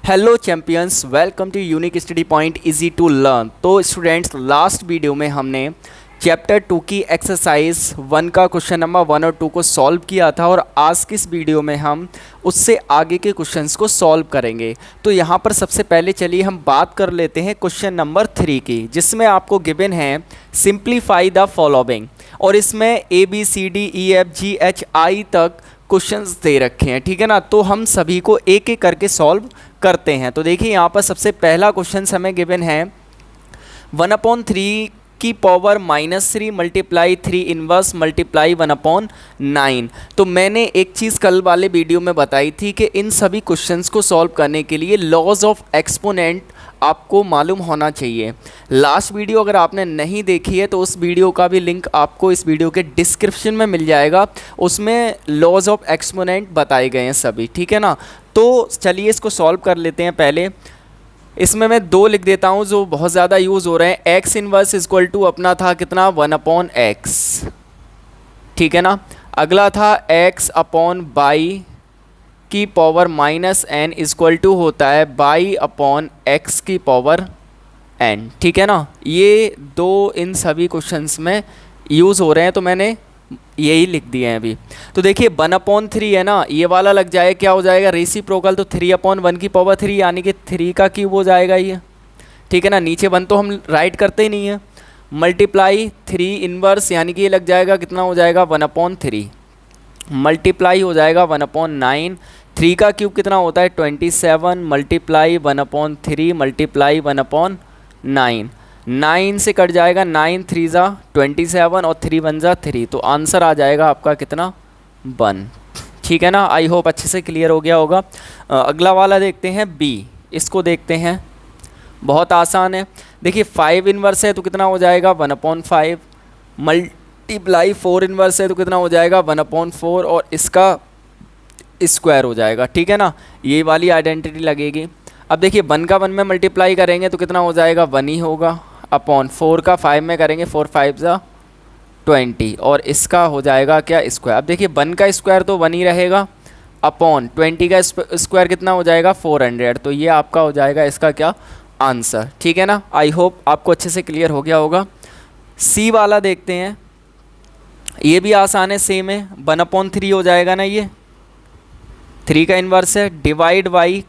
Hello champions, welcome to unique study point easy to learn. तो students, last video में हमने chapter 2 की exercise 1 का क्वेश्चन नंबर 1 और 2 को सॉल्व किया था और आज की इस वीडियो में हम उससे आगे के क्वेश्चंस को सॉल्व करेंगे। तो यहाँ पर सबसे पहले चलिए हम बात कर लेते हैं क्वेश्चन नंबर 3 की, जिसमें आपको गिवन है सिंप्लीफाई द फॉलोइंग और इसमें ABCDEFGHI तक क्वेश्चंस दे रखे हैं। ठीक है ना, तो हम सभी को एक एक करके सॉल्व करते हैं। तो देखिए यहाँ पर सबसे पहला क्वेश्चन हमें गिवन है 1/3 की पावर -3 मल्टीप्लाई 3 इनवर्स मल्टीप्लाई 1/9। तो मैंने एक चीज़ कल वाले वीडियो में बताई थी कि इन सभी क्वेश्चंस को सॉल्व करने के लिए लॉज ऑफ एक्सपोनेंट आपको मालूम होना चाहिए। लास्ट वीडियो अगर आपने नहीं देखी है तो उस वीडियो का भी लिंक आपको इस वीडियो के डिस्क्रिप्शन में मिल जाएगा। उसमें लॉज ऑफ एक्सपोनेंट बताए गए हैं सभी। ठीक है ना, तो चलिए इसको सॉल्व कर लेते हैं। पहले इसमें मैं 2 लिख देता हूँ जो बहुत ज़्यादा यूज़ हो रहे हैं। एक्स इनवर्स इक्वल टू अपना था कितना 1/x। ठीक है ना, अगला था x अपॉन बाई की पावर -n इक्वल टू होता है बाई अपॉन x की पावर n। ठीक है ना, ये 2 इन सभी क्वेश्चंस में यूज़ हो रहे हैं, तो मैंने यही लिख दिए हैं अभी। तो देखिए 1/3 है ना, ये वाला लग जाए, क्या हो जाएगा रेसिप्रोकल, तो 3/1 की पावर 3 यानी कि 3 का क्यूब हो जाएगा ये। ठीक है ना, नीचे 1 तो हम राइट करते ही नहीं है। मल्टीप्लाई 3 इनवर्स यानी कि ये लग जाएगा, कितना हो जाएगा 1/3 मल्टीप्लाई हो जाएगा 1/9। 3 का क्यूब कितना होता है 27 मल्टीप्लाई 1/3 मल्टीप्लाई 1/9। 9 से कट जाएगा, 9 3 ज़ा 27 और 3 1 ज़ा 3, तो आंसर आ जाएगा आपका कितना 1। ठीक है ना, आई होप अच्छे से क्लियर हो गया होगा। अगला वाला देखते हैं बी, इसको देखते हैं, बहुत आसान है। देखिए 5 इनवर्स है तो कितना हो जाएगा 1/5 मल्टीप्लाई 4 इनवर्स है तो कितना हो जाएगा 1/4 और इसका स्क्वायर हो जाएगा। ठीक है ना, ये वाली आइडेंटिटी लगेगी। अब देखिए 1 का 1 में मल्टीप्लाई करेंगे तो कितना हो जाएगा 1 ही होगा, अपॉन 4 का 5 में करेंगे 4 5 ज़ा 20 और इसका हो जाएगा क्या स्क्वायर। अब देखिए 1 का स्क्वायर तो 1 ही रहेगा, अपॉन 20 का स्क्वायर कितना हो जाएगा 400, तो ये आपका हो जाएगा इसका क्या आंसर। ठीक है ना, आई होप आपको अच्छे से क्लियर हो गया होगा। सी वाला देखते हैं, ये भी आसान है, सेम है। 1/3 हो जाएगा ना, ये 3 का इन्वर्स है, डिवाइड बाई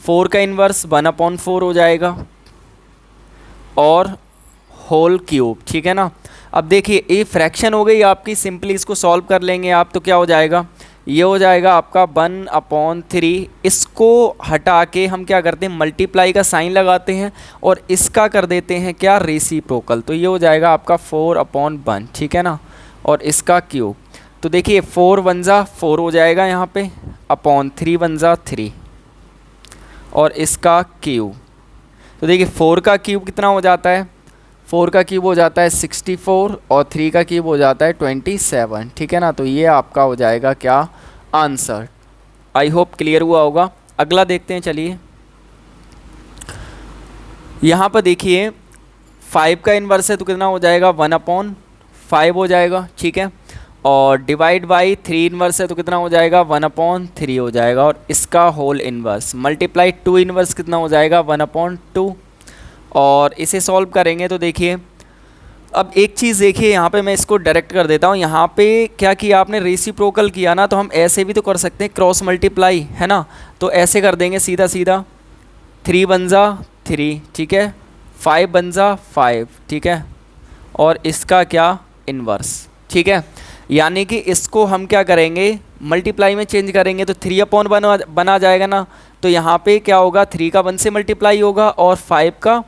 4 का इन्वर्स 1/4 हो जाएगा और होल क्यूब। ठीक है ना, अब देखिए ये फ्रैक्शन हो गई आपकी, सिंपली इसको सॉल्व कर लेंगे आप, तो क्या हो जाएगा, ये हो जाएगा आपका 1/3। इसको हटा के हम क्या करते हैं, मल्टीप्लाई का साइन लगाते हैं और इसका कर देते हैं क्या रेसिप्रोकल, तो ये हो जाएगा आपका 4/1। ठीक है ना, और इसका क्यूब, तो देखिए 4 1 ज़ा 4 हो जाएगा यहाँ पे, अपॉन 3 1 ज़ा 3 और इसका क्यूब। तो देखिए 4 का क्यूब कितना हो जाता है, 4 का क्यूब हो जाता है 64 और 3 का क्यूब हो जाता है 27। ठीक है ना, तो ये आपका हो जाएगा क्या आंसर। आई होप क्लियर हुआ होगा। अगला देखते हैं, चलिए यहाँ पर देखिए 5 का इन्वर्स है तो कितना हो जाएगा 1/5 हो जाएगा। ठीक है, और डिवाइड बाई 3 इनवर्स है तो कितना हो जाएगा 1/3 हो जाएगा और इसका होल इनवर्स मल्टीप्लाई 2 इनवर्स कितना हो जाएगा 1/2 और इसे सॉल्व करेंगे तो देखिए अब एक चीज़ देखिए, यहाँ पे मैं इसको डायरेक्ट कर देता हूँ। यहाँ पे क्या किया आपने, रेसिप्रोकल किया ना, तो हम ऐसे भी तो कर सकते हैं, क्रॉस मल्टीप्लाई है ना, तो ऐसे कर देंगे सीधा सीधा, 3 1 ज़ा 3, ठीक है, 5 1 ज़ा 5, ठीक है, और इसका क्या इन्वर्स। ठीक है, यानी कि इसको हम क्या करेंगे, मल्टीप्लाई में चेंज करेंगे तो 3/1 बना जाएगा ना, तो यहाँ पे क्या होगा 3 का 1 से मल्टीप्लाई होगा और 5 का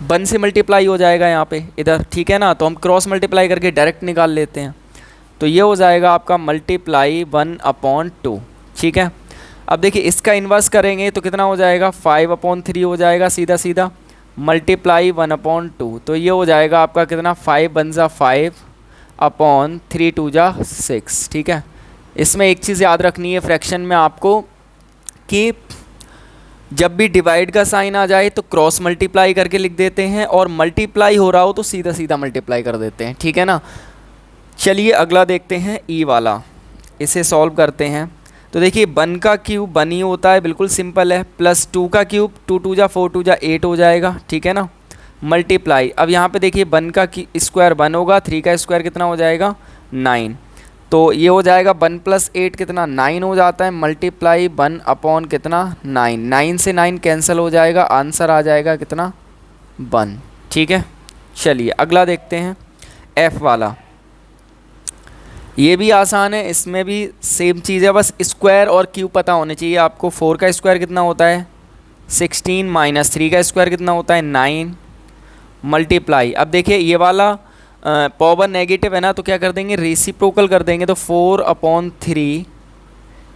1 से मल्टीप्लाई हो जाएगा यहाँ पे इधर। ठीक है ना, तो हम क्रॉस मल्टीप्लाई करके डायरेक्ट निकाल लेते हैं, तो ये हो जाएगा आपका मल्टीप्लाई 1/2। ठीक है, अब देखिए इसका इन्वर्स करेंगे तो कितना हो जाएगा 5/3 हो जाएगा सीधा सीधा, मल्टीप्लाई 1/2, तो ये हो जाएगा आपका कितना 5 1 ज़ा 5 अपॉन 3 2 ज़ा 6। ठीक है, इसमें एक चीज़ याद रखनी है फ्रैक्शन में आपको कि जब भी डिवाइड का साइन आ जाए तो क्रॉस मल्टीप्लाई करके लिख देते हैं और मल्टीप्लाई हो रहा हो तो सीधा सीधा मल्टीप्लाई कर देते हैं। ठीक है ना, चलिए अगला देखते हैं ई वाला, इसे सॉल्व करते हैं। तो देखिए 1 का क्यूब 1 ही होता है, बिल्कुल सिंपल है, प्लस 2 का क्यूब 2 2 जा 4 2 जा 8 हो जाएगा, ठीक है ना, मल्टीप्लाई, अब यहाँ पे देखिए 1 का स्क्वायर 1 होगा, 3 का स्क्वायर कितना हो जाएगा 9, तो ये हो जाएगा 1 + 8 कितना 9 हो जाता है, मल्टीप्लाई 1 अपॉन कितना 9, 9 से 9 कैंसिल हो जाएगा, आंसर आ जाएगा कितना 1, ठीक है। चलिए अगला देखते हैं F वाला, ये भी आसान है, इसमें भी सेम चीज़ है, बस स्क्वायर और क्यूब पता होने चाहिए आपको। 4 का स्क्वायर कितना होता है 16 माइनस 3 का स्क्वायर कितना होता है 9, मल्टीप्लाई, अब देखिए ये वाला पावर नेगेटिव है ना, तो क्या कर देंगे रेसिप्रोकल कर देंगे, तो 4/3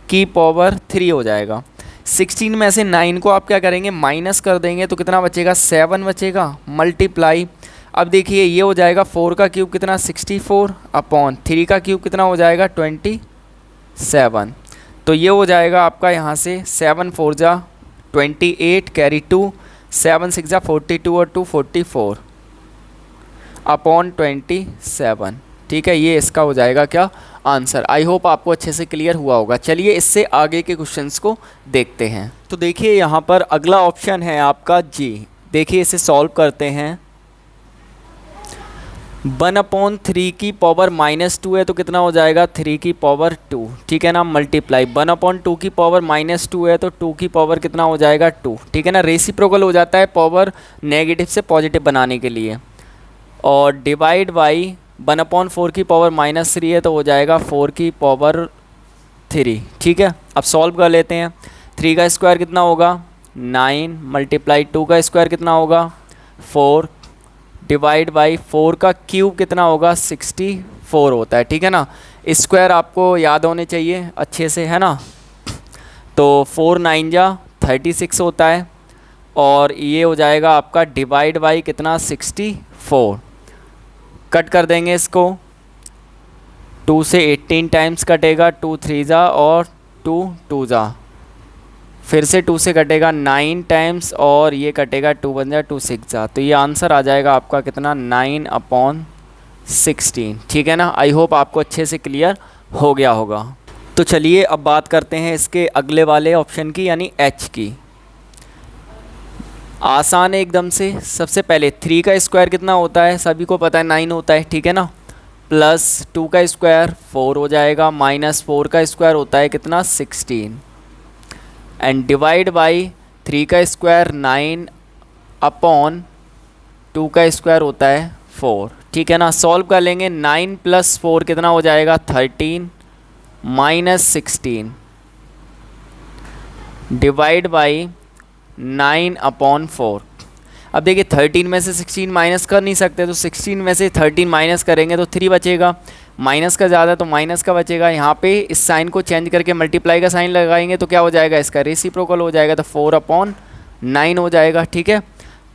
की पावर 3 हो जाएगा। 16 में से 9 को आप क्या करेंगे माइनस कर देंगे, तो कितना बचेगा 7 बचेगा, मल्टीप्लाई, अब देखिए ये हो जाएगा 4 का क्यूब कितना 64/3 का क्यूब कितना हो जाएगा 27, तो ये हो जाएगा आपका यहाँ से 7 4 जा 28 कैरी 2, 7 6 जा 42 और 2 44/27, ठीक है, ये इसका हो जाएगा क्या आंसर। आई होप आपको अच्छे से क्लियर हुआ होगा। चलिए इससे आगे के क्वेश्चंस को देखते हैं। तो देखिए यहाँ पर अगला ऑप्शन है आपका जी, देखिए इसे सॉल्व करते हैं। 1/3 की पावर -2 है, तो कितना हो जाएगा 3 की पावर 2, ठीक है ना, मल्टीप्लाई 1/2 की पावर -2 है, तो 2 की पावर कितना हो जाएगा 2, ठीक है ना, रेसिप्रोकल हो जाता है पावर नेगेटिव से पॉजिटिव बनाने के लिए, और डिवाइड बाई 1/4 की पावर -3 है, तो हो जाएगा 4 की पावर 3, ठीक है। अब सॉल्व कर लेते हैं। 3 का स्क्वायर कितना होगा 9, मल्टीप्लाई 2 का स्क्वायर कितना होगा 4, डिवाइड बाई 4 का क्यूब कितना होगा 64 होता है, ठीक है ना, स्क्वायर आपको याद होने चाहिए अच्छे से, है ना, तो 4 9 जा 36 होता है, और ये हो जाएगा आपका डिवाइड बाई कितना 64, कट कर देंगे इसको, 2 से 18 टाइम्स कटेगा, 2 3 जा और 2 2 जा, फिर से 2 से कटेगा 9 टाइम्स, और ये कटेगा 2 1 जा 2 6 जा, तो ये आंसर आ जाएगा आपका कितना 9/16, ठीक है ना। आई होप आपको अच्छे से क्लियर हो गया होगा। तो चलिए अब बात करते हैं इसके अगले वाले ऑप्शन की, यानी एच की। आसान है एकदम से। सबसे पहले 3 का स्क्वायर कितना होता है, सभी को पता है 9 होता है, ठीक है ना, प्लस 2 का स्क्वायर 4 हो जाएगा, माइनस 4 का स्क्वायर होता है कितना 16, एंड डिवाइड बाई 3 का स्क्वायर 9/2 का स्क्वायर होता है 4, ठीक है ना। सॉल्व कर लेंगे, 9 + 4 कितना हो जाएगा 13, माइनस 16 डिवाइड बाई 9/4। अब देखिए 13 में से 16 माइनस कर नहीं सकते, तो 16 में से 13 माइनस करेंगे तो 3 बचेगा, माइनस का ज़्यादा तो माइनस का बचेगा। यहाँ पे इस साइन को चेंज करके मल्टीप्लाई का साइन लगाएंगे तो क्या हो जाएगा, इसका रेसिप्रोकल हो जाएगा, तो 4/9 हो जाएगा, ठीक है।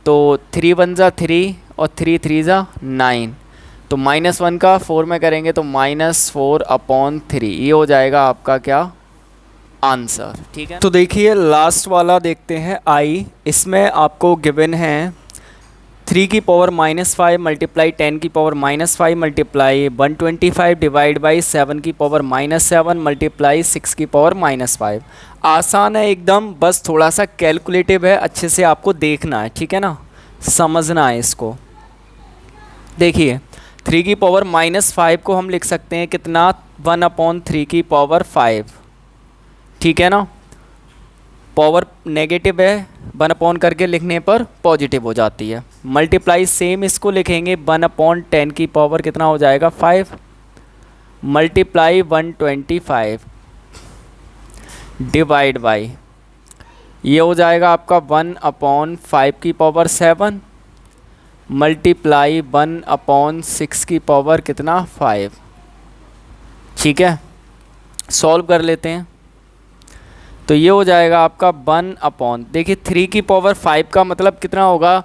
तो 3 1 जा 3 और 3 3 जा 9, तो -1 का 4 में करेंगे तो -4/3, ये हो जाएगा आपका क्या आंसर, ठीक है। तो देखिए लास्ट वाला देखते हैं आई, इसमें आपको गिवन है 3 की पावर -5 मल्टीप्लाई 10 की पावर -5 मल्टीप्लाई 125 डिवाइड बाई 7 की पावर -7 मल्टीप्लाई 6 की पावर -5। आसान है एकदम, बस थोड़ा सा कैलकुलेटिव है, अच्छे से आपको देखना है, ठीक है ना, समझना है इसको। देखिए 3 की पावर -5 को हम लिख सकते हैं कितना 1/3 की पावर 5, ठीक है ना, पावर नेगेटिव है 1/ करके लिखने पर पॉजिटिव हो जाती है, मल्टीप्लाई सेम इसको लिखेंगे 1/10 की पावर कितना हो जाएगा 5 मल्टीप्लाई 125 डिवाइड बाई ये हो जाएगा आपका 1/5 की पावर 7 मल्टीप्लाई 1/6 की पावर कितना 5, ठीक है। सॉल्व कर लेते हैं, तो ये हो जाएगा आपका 1/, देखिए 3 की पावर 5 का मतलब कितना होगा,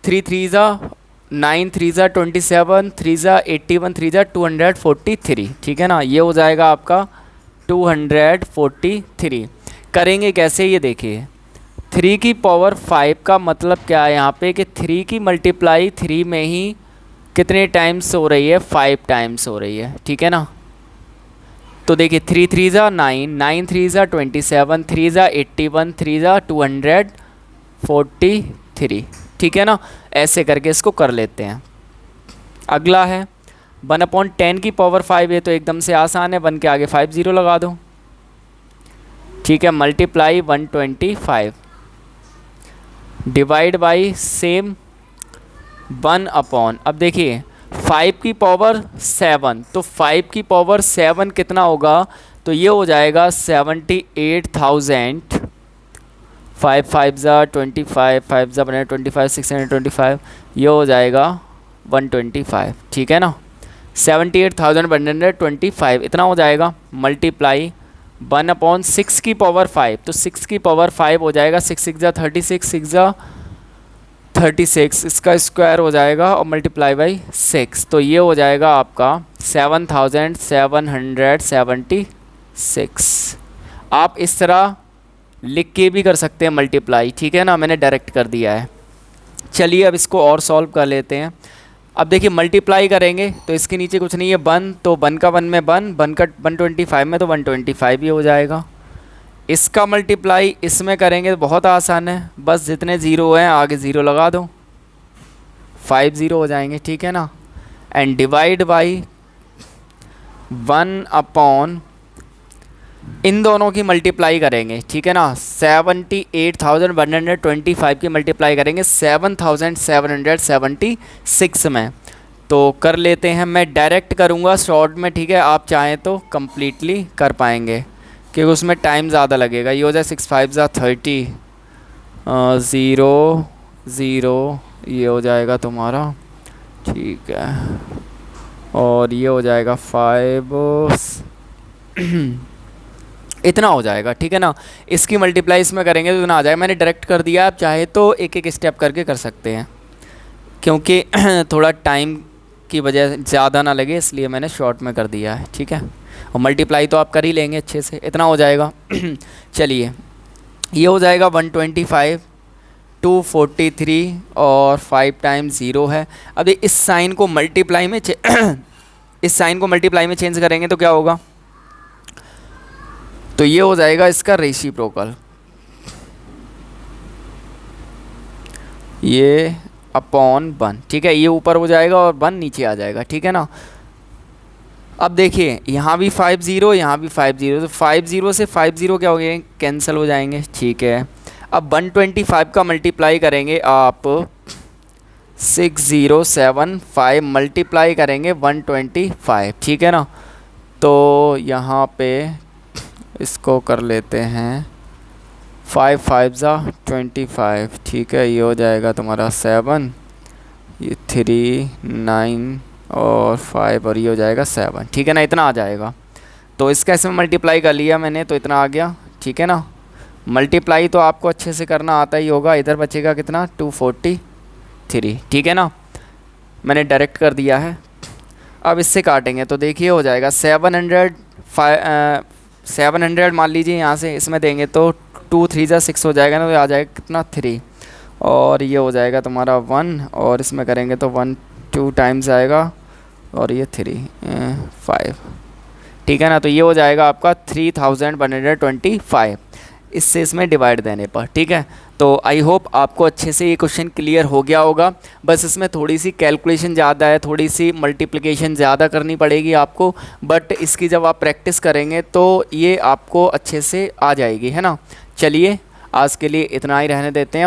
3 3 जा 9, 3 जा 27, 3 जा 81, 3 जा 243, ठीक है ना, ये हो जाएगा आपका 243। करेंगे कैसे ये देखिए, 3 की पावर 5 का मतलब क्या है यहाँ पे कि 3 की मल्टीप्लाई 3 में ही कितने टाइम्स हो रही है 5 टाइम्स हो रही है, ठीक है ना। तो देखिए 3 3 ज़ा 9, 9 3 ज़ा 27, 3 ज़ा 81, 3 ज़ा 243। ठीक है ना, ऐसे करके इसको कर लेते हैं। अगला है 1/10 की पावर 5 है, तो एकदम से आसान है, 1 के आगे 5 0 लगा दो। ठीक है, मल्टीप्लाई 125 डिवाइड बाई सेम 1/, अब देखिए 5 की पावर 7, तो 5 की पावर 7 कितना होगा, तो ये हो जाएगा 78,000। 5 5 ज़ा 25, 5 ज़ा 125, 625, ये हो जाएगा 125। ठीक है ना, 78,125 इतना हो जाएगा। मल्टीप्लाई 1/6 की पावर 5, तो 6 की पावर 5 हो जाएगा 6 6 ज़ा 36, 6 ज़ा 36, इसका स्क्वायर हो जाएगा और मल्टीप्लाई बाई 6, तो ये हो जाएगा आपका 7,776। आप इस तरह लिख के भी कर सकते हैं मल्टीप्लाई। ठीक है ना, मैंने डायरेक्ट कर दिया है। चलिए अब इसको और सॉल्व कर लेते हैं। अब देखिए मल्टीप्लाई करेंगे तो इसके नीचे कुछ नहीं है 1, तो 1 का 1 में 1, 1 का 125 में, तो 125 ही हो जाएगा। इसका मल्टीप्लाई इसमें करेंगे तो बहुत आसान है, बस जितने ज़ीरो हैं आगे ज़ीरो लगा दो, 5 0 हो जाएंगे। ठीक है ना, एंड डिवाइड बाई 1/, इन दोनों की मल्टीप्लाई करेंगे। ठीक है ना, 78,125 की मल्टीप्लाई करेंगे 7,776 में, तो कर लेते हैं। मैं डायरेक्ट करूँगा शॉर्ट में, ठीक है, आप चाहें तो कम्प्लीटली कर पाएंगे क्योंकि उसमें टाइम ज़्यादा लगेगा। ये हो जाए 6 5 ज़ा 30, 0 0, ये हो जाएगा तुम्हारा। ठीक है, और ये हो जाएगा 5 इतना हो जाएगा। ठीक है ना, इसकी मल्टीप्लाई इसमें करेंगे तो इतना आ जाएगा। मैंने डायरेक्ट कर दिया, आप चाहे तो एक एक स्टेप करके कर सकते हैं क्योंकि थोड़ा टाइम की वजह ज़्यादा ना लगे, इसलिए मैंने शॉर्ट में कर दिया है। ठीक है, और मल्टीप्लाई तो आप कर ही लेंगे अच्छे से, इतना हो जाएगा। चलिए, ये हो जाएगा 125, 243 और 5 टाइम्स 0 है। अब इस साइन को मल्टीप्लाई में इस साइन को मल्टीप्लाई में चेंज करेंगे तो क्या होगा, तो ये हो जाएगा इसका रेसिप्रोकल, ये अपॉन 1। ठीक है, ये ऊपर हो जाएगा और 1 नीचे आ जाएगा। ठीक है ना, अब देखिए यहाँ भी 5 0, यहाँ भी 5 0, तो 5 0 से 5 0 क्या हो गए, कैंसिल हो जाएंगे। ठीक है, अब 125 का मल्टीप्लाई करेंगे आप 6075, मल्टीप्लाई करेंगे 125। ठीक है ना, तो यहाँ पे इसको कर लेते हैं 5 5 ज़ा 25। ठीक है, ये हो जाएगा तुम्हारा 7, ये 3 9 और 5, और ये हो जाएगा 7। ठीक है ना, इतना आ जाएगा। तो इसका इसमें मल्टीप्लाई कर लिया मैंने, तो इतना आ गया। ठीक है ना, मल्टीप्लाई तो आपको अच्छे से करना आता ही होगा। इधर बचेगा कितना, 243। ठीक है ना, मैंने डायरेक्ट कर दिया है। अब इससे काटेंगे तो देखिए हो जाएगा 700 मान लीजिए, यहाँ से इसमें देंगे तो 2 3 ज़ा 6 हो जाएगा ना, तो आ जाएगा कितना 3, और ये हो जाएगा तुम्हारा 1, और इसमें करेंगे तो 1 2 टाइम्स आएगा, और ये 3 5। ठीक है ना, तो ये हो जाएगा आपका 3125 इससे इसमें डिवाइड देने पर। ठीक है, तो आई होप आपको अच्छे से ये क्वेश्चन क्लियर हो गया होगा। बस इसमें थोड़ी सी कैलकुलेशन ज़्यादा है, थोड़ी सी मल्टीप्लिकेशन ज़्यादा करनी पड़ेगी आपको, बट इसकी जब आप प्रैक्टिस करेंगे तो ये आपको अच्छे से आ जाएगी, है ना। चलिए आज के लिए इतना ही रहने देते हैं।